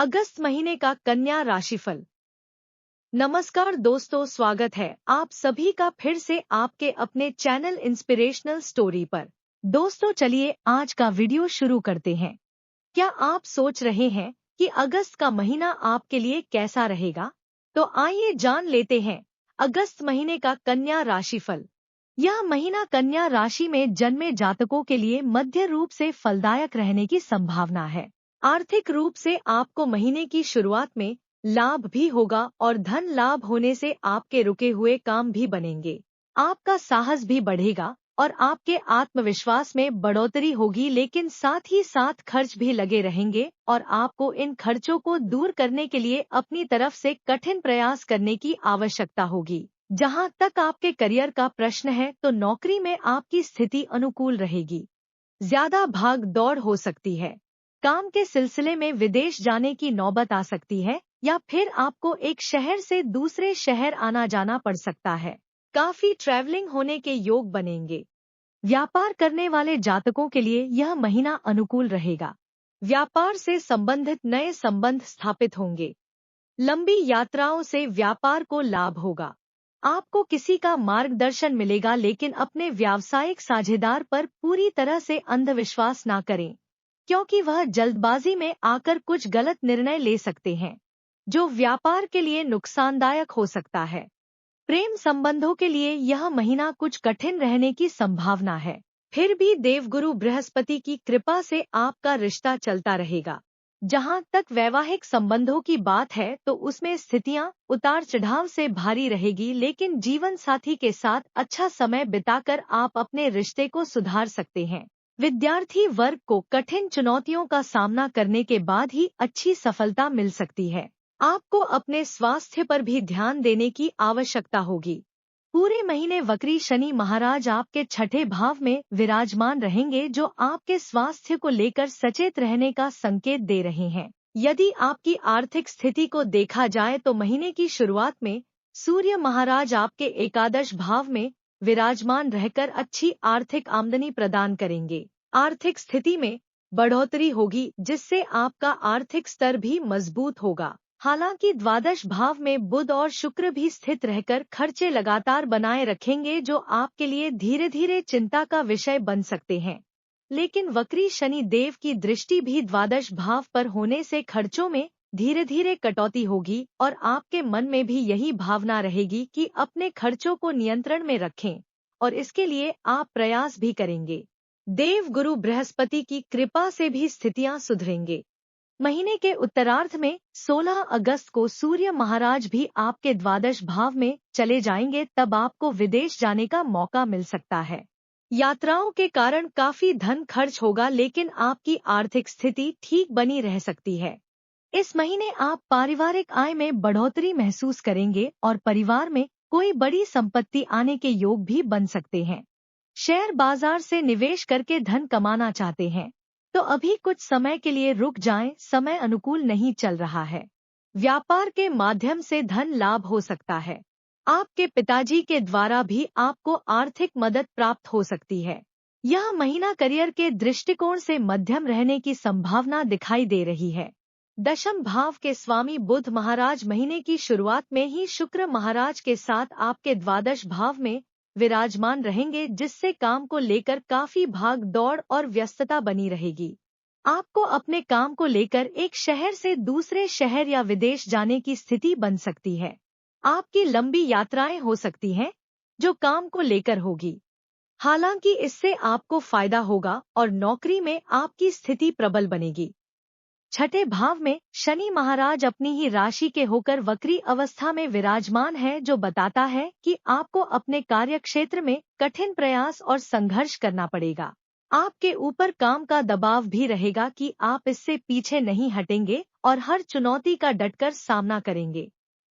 अगस्त महीने का कन्या राशिफल। नमस्कार दोस्तों, स्वागत है आप सभी का फिर से आपके अपने चैनल इंस्पिरेशनल स्टोरी पर। दोस्तों चलिए आज का वीडियो शुरू करते हैं। क्या आप सोच रहे हैं कि अगस्त का महीना आपके लिए कैसा रहेगा? तो आइए जान लेते हैं अगस्त महीने का कन्या राशिफल। यह महीना कन्या राशि में जन्मे जातकों के लिए मध्य रूप से फलदायक रहने की संभावना है। आर्थिक रूप से आपको महीने की शुरुआत में लाभ भी होगा और धन लाभ होने से आपके रुके हुए काम भी बनेंगे। आपका साहस भी बढ़ेगा और आपके आत्मविश्वास में बढ़ोतरी होगी, लेकिन साथ ही साथ खर्च भी लगे रहेंगे और आपको इन खर्चों को दूर करने के लिए अपनी तरफ से कठिन प्रयास करने की आवश्यकता होगी। जहां तक आपके करियर का प्रश्न है तो नौकरी में आपकी स्थिति अनुकूल रहेगी। ज्यादा भाग दौड़ हो सकती है। काम के सिलसिले में विदेश जाने की नौबत आ सकती है या फिर आपको एक शहर से दूसरे शहर आना जाना पड़ सकता है। काफी ट्रैवलिंग होने के योग बनेंगे। व्यापार करने वाले जातकों के लिए यह महीना अनुकूल रहेगा। व्यापार से संबंधित नए संबंध स्थापित होंगे। लंबी यात्राओं से व्यापार को लाभ होगा। आपको किसी का मार्गदर्शन मिलेगा, लेकिन अपने व्यावसायिक साझेदार पर पूरी तरह से अंधविश्वास ना करें, क्योंकि वह जल्दबाजी में आकर कुछ गलत निर्णय ले सकते हैं जो व्यापार के लिए नुकसानदायक हो सकता है। प्रेम संबंधों के लिए यह महीना कुछ कठिन रहने की संभावना है। फिर भी देवगुरु बृहस्पति की कृपा से आपका रिश्ता चलता रहेगा। जहां तक वैवाहिक संबंधों की बात है तो उसमें स्थितियां उतार चढ़ाव से भारी रहेगी, लेकिन जीवन साथी के साथ अच्छा समय बिताकर आप अपने रिश्ते को सुधार सकते हैं। विद्यार्थी वर्ग को कठिन चुनौतियों का सामना करने के बाद ही अच्छी सफलता मिल सकती है। आपको अपने स्वास्थ्य पर भी ध्यान देने की आवश्यकता होगी। पूरे महीने वक्री शनि महाराज आपके छठे भाव में विराजमान रहेंगे, जो आपके स्वास्थ्य को लेकर सचेत रहने का संकेत दे रहे हैं। यदि आपकी आर्थिक स्थिति को देखा जाए तो महीने की शुरुआत में सूर्य महाराज आपके एकादश भाव में विराजमान रहकर अच्छी आर्थिक आमदनी प्रदान करेंगे। आर्थिक स्थिति में बढ़ोतरी होगी, जिससे आपका आर्थिक स्तर भी मजबूत होगा। हालांकि द्वादश भाव में बुध और शुक्र भी स्थित रहकर खर्चे लगातार बनाए रखेंगे, जो आपके लिए धीरे धीरे चिंता का विषय बन सकते हैं। लेकिन वक्री शनि देव की दृष्टि भी द्वादश भाव पर होने से खर्चों में धीरे धीरे कटौती होगी और आपके मन में भी यही भावना रहेगी कि अपने खर्चों को नियंत्रण में रखें, और इसके लिए आप प्रयास भी करेंगे। देव गुरु बृहस्पति की कृपा से भी स्थितियां सुधरेंगे। महीने के उत्तरार्ध में 16 अगस्त को सूर्य महाराज भी आपके द्वादश भाव में चले जाएंगे। तब आपको विदेश जाने का मौका मिल सकता है। यात्राओं के कारण काफी धन खर्च होगा, लेकिन आपकी आर्थिक स्थिति ठीक बनी रह सकती है। इस महीने आप पारिवारिक आय में बढ़ोतरी महसूस करेंगे और परिवार में कोई बड़ी संपत्ति आने के योग भी बन सकते हैं। शेयर बाजार से निवेश करके धन कमाना चाहते हैं तो अभी कुछ समय के लिए रुक जाएं, समय अनुकूल नहीं चल रहा है। व्यापार के माध्यम से धन लाभ हो सकता है। आपके पिताजी के द्वारा भी आपको आर्थिक मदद प्राप्त हो सकती है। यह महीना करियर के दृष्टिकोण से मध्यम रहने की संभावना दिखाई दे रही है। दशम भाव के स्वामी बुध महाराज महीने की शुरुआत में ही शुक्र महाराज के साथ आपके द्वादश भाव में विराजमान रहेंगे, जिससे काम को लेकर काफी भाग दौड़ और व्यस्तता बनी रहेगी। आपको अपने काम को लेकर एक शहर से दूसरे शहर या विदेश जाने की स्थिति बन सकती है। आपकी लंबी यात्राएं हो सकती हैं, जो काम को लेकर होगी। हालांकि इससे आपको फायदा होगा और नौकरी में आपकी स्थिति प्रबल बनेगी। छठे भाव में शनि महाराज अपनी ही राशि के होकर वक्री अवस्था में विराजमान है, जो बताता है कि आपको अपने कार्य क्षेत्र में कठिन प्रयास और संघर्ष करना पड़ेगा। आपके ऊपर काम का दबाव भी रहेगा कि आप इससे पीछे नहीं हटेंगे और हर चुनौती का डटकर सामना करेंगे।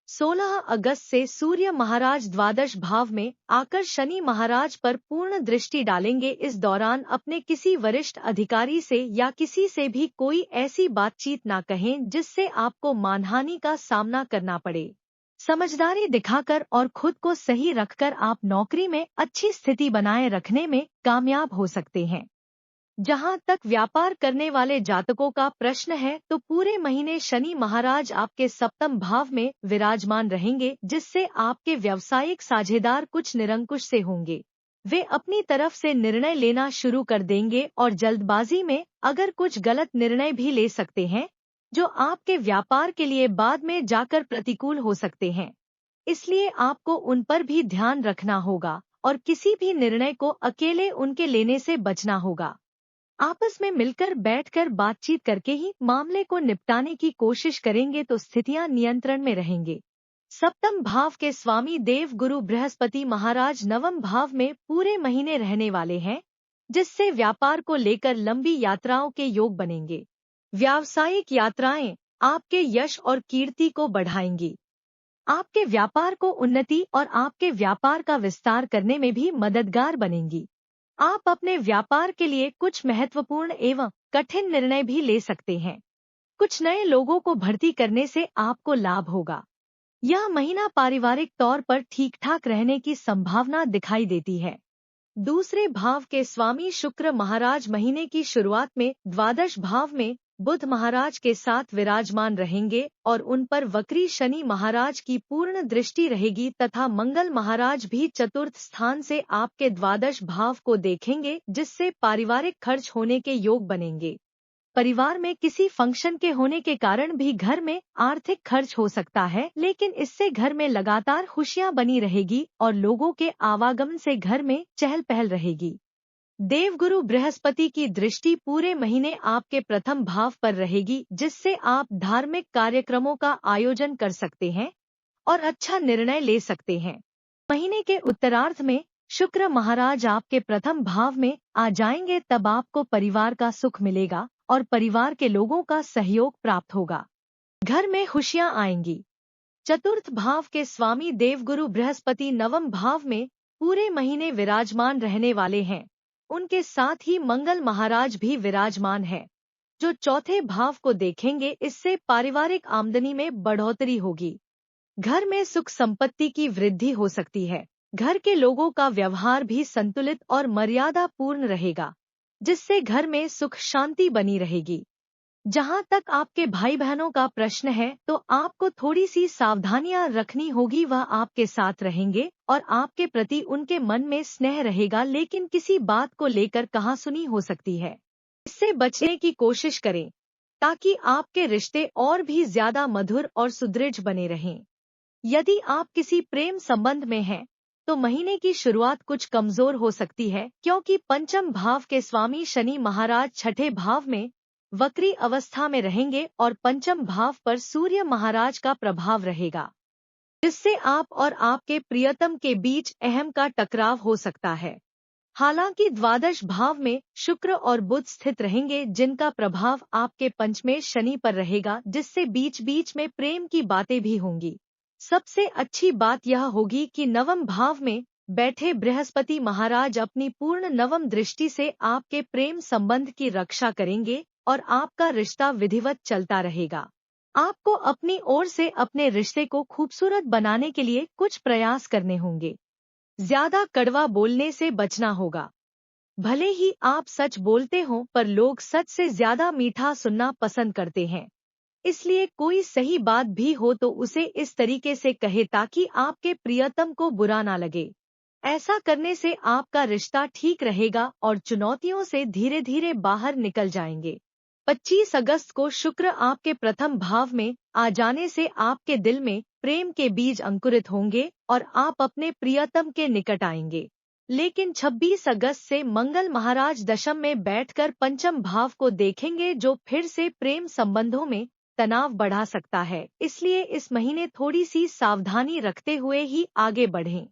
16 अगस्त से सूर्य महाराज द्वादश भाव में आकर शनि महाराज पर पूर्ण दृष्टि डालेंगे। इस दौरान अपने किसी वरिष्ठ अधिकारी से या किसी से भी कोई ऐसी बातचीत ना कहें जिससे आपको मानहानि का सामना करना पड़े। समझदारी दिखाकर और खुद को सही रखकर आप नौकरी में अच्छी स्थिति बनाए रखने में कामयाब हो सकते हैं। जहां तक व्यापार करने वाले जातकों का प्रश्न है तो पूरे महीने शनि महाराज आपके सप्तम भाव में विराजमान रहेंगे, जिससे आपके व्यावसायिक साझेदार कुछ निरंकुश से होंगे। वे अपनी तरफ से निर्णय लेना शुरू कर देंगे और जल्दबाजी में अगर कुछ गलत निर्णय भी ले सकते हैं, जो आपके व्यापार के लिए बाद में जाकर प्रतिकूल हो सकते हैं। इसलिए आपको उन पर भी ध्यान रखना होगा और किसी भी निर्णय को अकेले उनके लेने से बचना होगा। आपस में मिलकर बैठकर बातचीत करके ही मामले को निपटाने की कोशिश करेंगे तो स्थितियां नियंत्रण में रहेंगे। सप्तम भाव के स्वामी देव गुरु बृहस्पति महाराज नवम भाव में पूरे महीने रहने वाले हैं, जिससे व्यापार को लेकर लंबी यात्राओं के योग बनेंगे। व्यावसायिक यात्राएं आपके यश और कीर्ति को बढ़ाएंगी, आपके व्यापार को उन्नति और आपके व्यापार का विस्तार करने में भी मददगार बनेंगी। आप अपने व्यापार के लिए कुछ महत्वपूर्ण एवं कठिन निर्णय भी ले सकते हैं। कुछ नए लोगों को भर्ती करने से आपको लाभ होगा। यह महीना पारिवारिक तौर पर ठीक ठाक रहने की संभावना दिखाई देती है। दूसरे भाव के स्वामी शुक्र महाराज महीने की शुरुआत में द्वादश भाव में बुध महाराज के साथ विराजमान रहेंगे और उन पर वक्री शनि महाराज की पूर्ण दृष्टि रहेगी तथा मंगल महाराज भी चतुर्थ स्थान से आपके द्वादश भाव को देखेंगे, जिससे पारिवारिक खर्च होने के योग बनेंगे। परिवार में किसी फंक्शन के होने के कारण भी घर में आर्थिक खर्च हो सकता है, लेकिन इससे घर में लगातार खुशियां बनी रहेगी और लोगों के आवागमन से घर में चहल पहल रहेगी। देवगुरु बृहस्पति की दृष्टि पूरे महीने आपके प्रथम भाव पर रहेगी, जिससे आप धार्मिक कार्यक्रमों का आयोजन कर सकते हैं और अच्छा निर्णय ले सकते हैं। महीने के उत्तरार्ध में शुक्र महाराज आपके प्रथम भाव में आ जाएंगे, तब आपको परिवार का सुख मिलेगा और परिवार के लोगों का सहयोग प्राप्त होगा। घर में खुशियां आएंगी। चतुर्थ भाव के स्वामी देवगुरु बृहस्पति नवम भाव में पूरे महीने विराजमान रहने वाले हैं। उनके साथ ही मंगल महाराज भी विराजमान है, जो चौथे भाव को देखेंगे। इससे पारिवारिक आमदनी में बढ़ोतरी होगी। घर में सुख संपत्ति की वृद्धि हो सकती है। घर के लोगों का व्यवहार भी संतुलित और मर्यादा पूर्ण रहेगा, जिससे घर में सुख शांति बनी रहेगी। जहां तक आपके भाई बहनों का प्रश्न है तो आपको थोड़ी सी सावधानियां रखनी होगी। वह आपके साथ रहेंगे और आपके प्रति उनके मन में स्नेह रहेगा, लेकिन किसी बात को लेकर कहासुनी हो सकती है। इससे बचने की कोशिश करें ताकि आपके रिश्ते और भी ज्यादा मधुर और सुदृढ़ बने रहें। यदि आप किसी प्रेम संबंध में हैं तो महीने की शुरुआत कुछ कमजोर हो सकती है, क्योंकि पंचम भाव के स्वामी शनि महाराज छठे भाव में वक्री अवस्था में रहेंगे और पंचम भाव पर सूर्य महाराज का प्रभाव रहेगा, जिससे आप और आपके प्रियतम के बीच अहम का टकराव हो सकता है। हालांकि द्वादश भाव में शुक्र और बुध स्थित रहेंगे, जिनका प्रभाव आपके पंचमें शनि पर रहेगा, जिससे बीच बीच में प्रेम की बातें भी होंगी। सबसे अच्छी बात यह होगी कि नवम भाव में बैठे बृहस्पति महाराज अपनी पूर्ण नवम दृष्टि से आपके प्रेम संबंध की रक्षा करेंगे और आपका रिश्ता विधिवत चलता रहेगा। आपको अपनी ओर से अपने रिश्ते को खूबसूरत बनाने के लिए कुछ प्रयास करने होंगे। ज्यादा कड़वा बोलने से बचना होगा। भले ही आप सच बोलते हो, पर लोग सच से ज्यादा मीठा सुनना पसंद करते हैं। इसलिए कोई सही बात भी हो तो उसे इस तरीके से कहे ताकि आपके प्रियतम को बुरा ना लगे। ऐसा करने से आपका रिश्ता ठीक रहेगा और चुनौतियों से धीरे धीरे बाहर निकल जाएंगे। 25 अगस्त को शुक्र आपके प्रथम भाव में आ जाने से आपके दिल में प्रेम के बीज अंकुरित होंगे और आप अपने प्रियतम के निकट आएंगे। लेकिन 26 अगस्त से मंगल महाराज दशम में बैठकर पंचम भाव को देखेंगे, जो फिर से प्रेम संबंधों में तनाव बढ़ा सकता है। इसलिए इस महीने थोड़ी सी सावधानी रखते हुए ही आगे बढ़ें।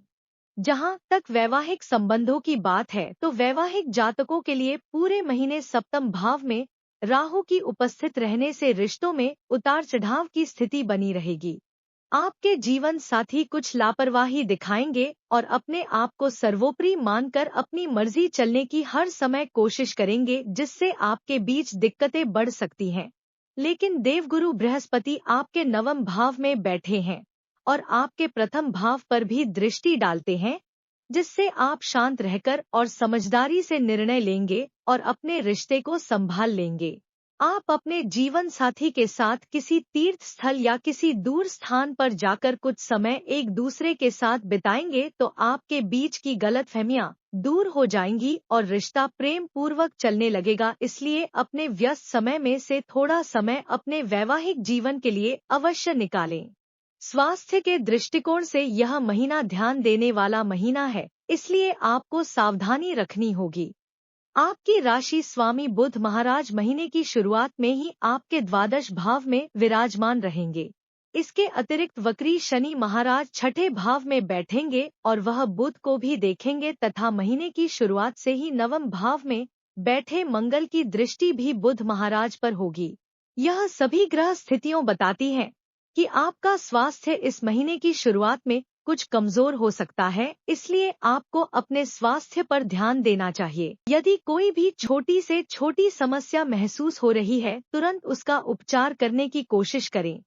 जहां तक वैवाहिक संबंधों की बात है तो वैवाहिक जातकों के लिए पूरे महीने सप्तम भाव में राहु की उपस्थित रहने से रिश्तों में उतार चढ़ाव की स्थिति बनी रहेगी। आपके जीवन साथी कुछ लापरवाही दिखाएंगे और अपने आप को सर्वोपरि मानकर अपनी मर्जी चलने की हर समय कोशिश करेंगे, जिससे आपके बीच दिक्कतें बढ़ सकती हैं। लेकिन देवगुरु बृहस्पति आपके नवम भाव में बैठे हैं और आपके प्रथम भाव पर भी दृष्टि डालते हैं, जिससे आप शांत रहकर और समझदारी से निर्णय लेंगे और अपने रिश्ते को संभाल लेंगे। आप अपने जीवन साथी के साथ किसी तीर्थ स्थल या किसी दूर स्थान पर जाकर कुछ समय एक दूसरे के साथ बिताएंगे तो आपके बीच की गलतफहमियां दूर हो जाएंगी और रिश्ता प्रेम पूर्वक चलने लगेगा। इसलिए अपने व्यस्त समय में से थोड़ा समय अपने वैवाहिक जीवन के लिए अवश्य निकालें। स्वास्थ्य के दृष्टिकोण से यह महीना ध्यान देने वाला महीना है, इसलिए आपको सावधानी रखनी होगी। आपकी राशि स्वामी बुध महाराज महीने की शुरुआत में ही आपके द्वादश भाव में विराजमान रहेंगे। इसके अतिरिक्त वक्री शनि महाराज छठे भाव में बैठेंगे और वह बुध को भी देखेंगे तथा महीने की शुरुआत से ही नवम भाव में बैठे मंगल की दृष्टि भी बुध महाराज पर होगी। यह सभी ग्रह स्थितियों बताती हैं कि आपका स्वास्थ्य इस महीने की शुरुआत में कुछ कमजोर हो सकता है, इसलिए आपको अपने स्वास्थ्य पर ध्यान देना चाहिए। यदि कोई भी छोटी से छोटी समस्या महसूस हो रही है, तुरंत उसका उपचार करने की कोशिश करें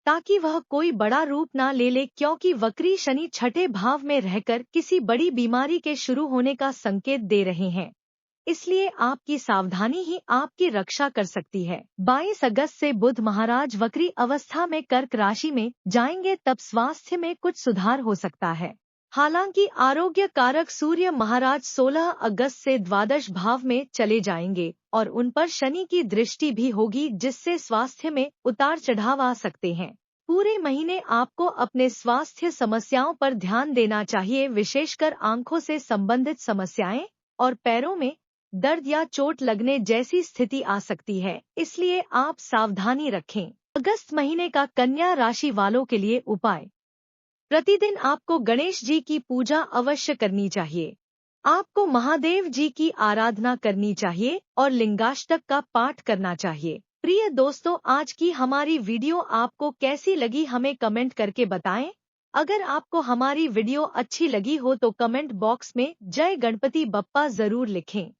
ताकि वह कोई बड़ा रूप ना ले ले, क्योंकि वक्री शनि छठे भाव में रहकर किसी बड़ी बीमारी के शुरू होने का संकेत दे रहे हैं। इसलिए आपकी सावधानी ही आपकी रक्षा कर सकती है। 22 अगस्त से बुध महाराज वक्री अवस्था में कर्क राशि में जाएंगे, तब स्वास्थ्य में कुछ सुधार हो सकता है। हालांकि आरोग्य कारक सूर्य महाराज 16 अगस्त से द्वादश भाव में चले जाएंगे और उन पर शनि की दृष्टि भी होगी, जिससे स्वास्थ्य में उतार चढ़ाव आ सकते हैं। पूरे महीने आपको अपने स्वास्थ्य समस्याओं पर ध्यान देना चाहिए, विशेषकर आंखों से संबंधित समस्याएं और पैरों में दर्द या चोट लगने जैसी स्थिति आ सकती है, इसलिए आप सावधानी रखें। अगस्त महीने का कन्या राशि वालों के लिए उपाय। प्रतिदिन आपको गणेश जी की पूजा अवश्य करनी चाहिए। आपको महादेव जी की आराधना करनी चाहिए और लिंगाष्टक का पाठ करना चाहिए। प्रिय दोस्तों, आज की हमारी वीडियो आपको कैसी लगी हमें कमेंट करके बताएं। अगर आपको हमारी वीडियो अच्छी लगी हो तो कमेंट बॉक्स में जय गणपति बप्पा जरूर लिखें।